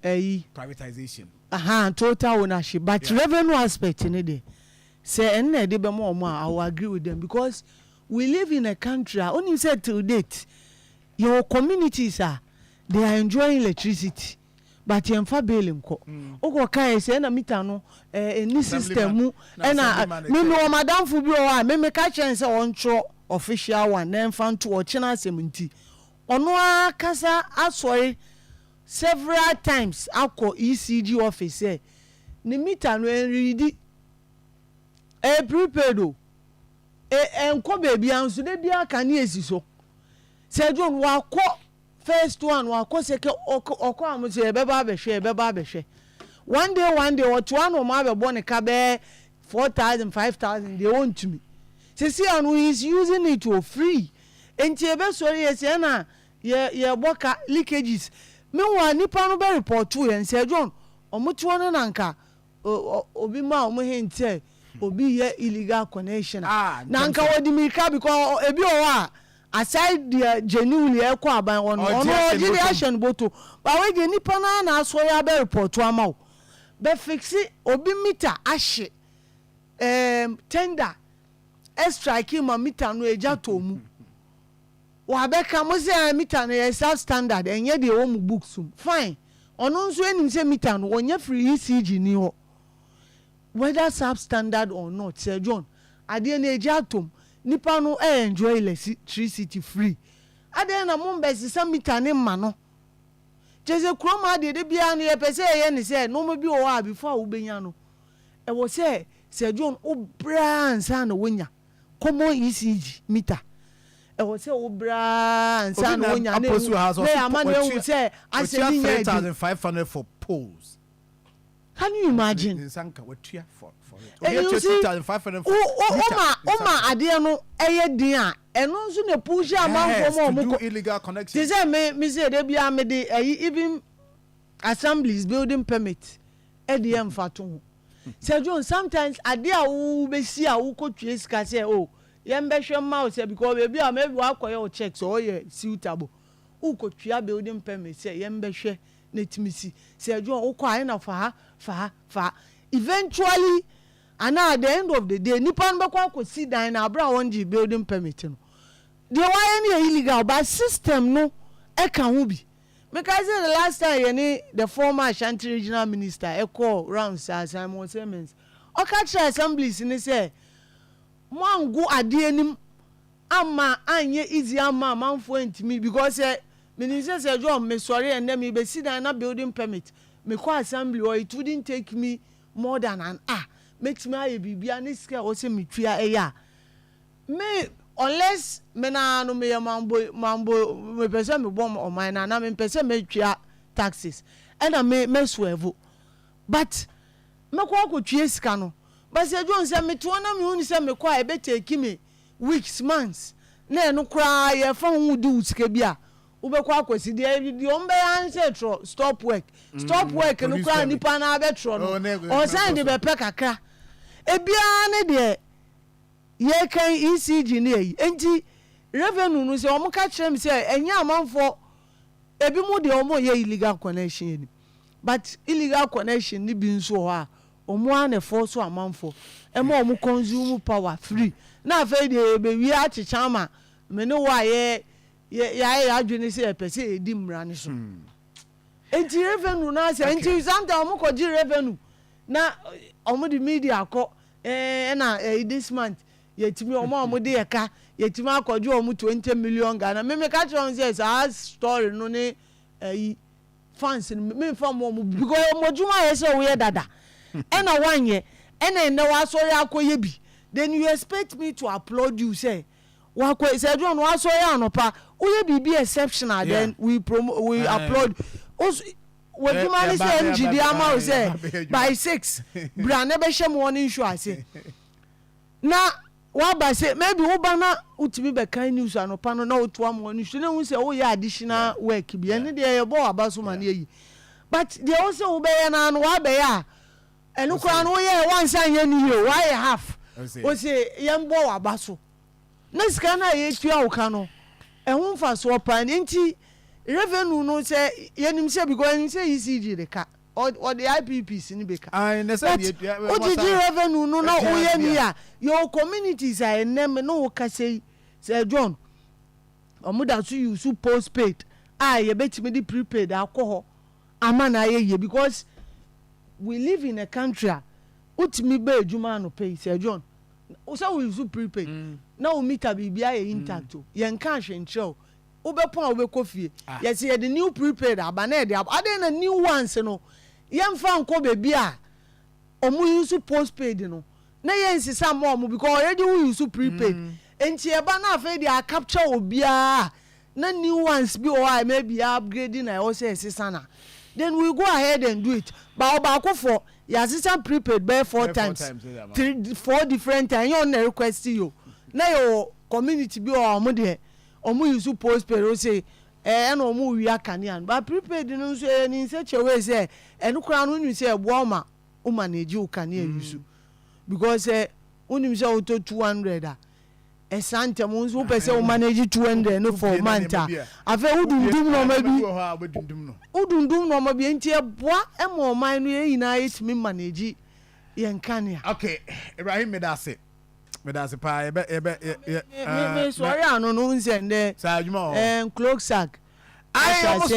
privatization. Total ownership. But revenue aspect in it. Say and they be more. I will agree with them because we live in a country. Only said to date, your communities they are enjoying electricity. But you have bailing ko. Oko kai say na meter no any system mu na me no madam fu bi o me ka chen say on tro official one na fan to o chena seminti. Ono akasa asori several times akọ ECG office say ni meter no ready prepaid o enko baby anso de bia kan esi so. Say John wa ko first one wa ko se ke oko am se beba behwe one day what one o ma be born ka be 4,000 5,000 they want to me see and we is using it for free enti ebe sorry yes na ye boka leakages me wa nipa no be report to yen say John omuto no nanka obi ma omo hinte obi ye illegal connection nanka wodi mi ka because ebi o wa aside the genuinely ekwa aban ono generation boto ba we ge nipa na so ya be report to ama be fix obi meter ahye tender strike ma meter no eja to mu wa be ka mo say meter no is standard enye de wo mu books fine ono nso enim say meter no onye free ECG ni ho whether substandard or not say John ade na eja to nipa no enjoy electricity free ade na mo mbesi sa meter ne ma no jese kroma de bia no ye pese ye ne say no mo bi o wa before wo benya no e wo say John obra ansa na wonya common ECG meter e wo say obra ansa na wonya ne ama na wo say asemi nya 3,500 for poles. Can you imagine? Nsanka wetua for it. You see, Oma ade no eye din a eno nso na push amanfo mo illegal connection. They say me say dey bia me dey even assemblies building permit e dey emfato ho. Say John sometimes ade a wo be si a wo kotwe sika say oh yem be hwe ma say because maybe wa koye check so ye suitable. Wo kotwe building permit say yem be hwe na timisi. Say John wo kwa na fa eventually and at the end of the day nipa no be kwa sit down na abra 1G building permit no the why any illegal but system no e kan ho bi make I say the last time the former Ashanti regional minister e call round Simon Simmons o ka try assemblies ni say mo angu ade anim ama anye easy ama manfo ntimi because minister say John me sorry and them me be sit down na building permit me call assembly or it wouldn't take me more than an hour makes me a bibia ni sika o se me twia eya me unless me na no me mambo me pese me bom o man na me pese me twia taxes and me swerve but me ko twia sika no but say John say me to na me hu ni say me kwa e be take me weeks months na no kra ye fa hu di sika bia ubekwa akwesi de ombe answer tro stop work no kwa nipa na abetro no o san de be pe kakra ebia ne de ye kan ECG ne yi enti revenue no se o ka kire me se enya amanfo ebi mu de o ye illegal connection ni but illegal connection ni bi nso ho a o mu ane force amanfo e ma o mu consume power free na fe de be wi a chichama me no wa ye adwene se pese edi mra ne so enti revenue na se enti sometimes mo ko gi revenue na omo di media ko na this month yetimi omo de yeka yetimi akoju omo 20 million Ghana me ka tron say as story no ne fans me fam omo because omo juma yes we dada na wanye na wa sorry akoye bi then you expect me to applaud you say wa ko say John wa so ya anopa we be exceptional then we applaud also we do man say NGD ama o say by 6 bra na be hye mo one issue ase na wa ba say maybe wo ba na utimi be kan news anopa no na oto am one issue na hu say wo ya additional work bi ene de ye bo abaso man yi but they also wo be na no wa be ya enu kra no ye one san ye ni ye why half o say yem bo abaso na sika na ye tua wo ka no ehun fa so pa nti revenue no say yenim say because yenim say ECG the car or the IPPs ni be car I understand what did you revenue no na oye ni ya your communities are name no ka say John omuda so use postpaid ye betimi di prepaid alcohol amana ye because we live in a country utimi be adwuma no pay say John so we use prepaid na o meter bibia ye intact ye nka hwenkyerɛw ubepon ubekofie yes ye the new prepaid abana de ade na new ones no ye mfa nko bebi a omu use postpaid no na ye nsisa mo omu because already we use prepaid enti e ba na afa dey capture obia na new ones be or maybe upgrading I also nsisa na then we go ahead and do it but oba for your assistant prepaid by 4 times 4 different times you on request you na your community be or omu de omu use postpaid o say na omu wi akane but prepaid no so any such a way say enu kra no you say ebo ma o manage o kane use because unim say auto 200 esante mo nso pese o manage 200 no for month afa udundum no ma bi udundum no ma bi enti eboa e mo man no e yina etimi manage ye nkane okay Ibrahim medase pa me sorry ano no nse nde sa adwuma clock sack I almost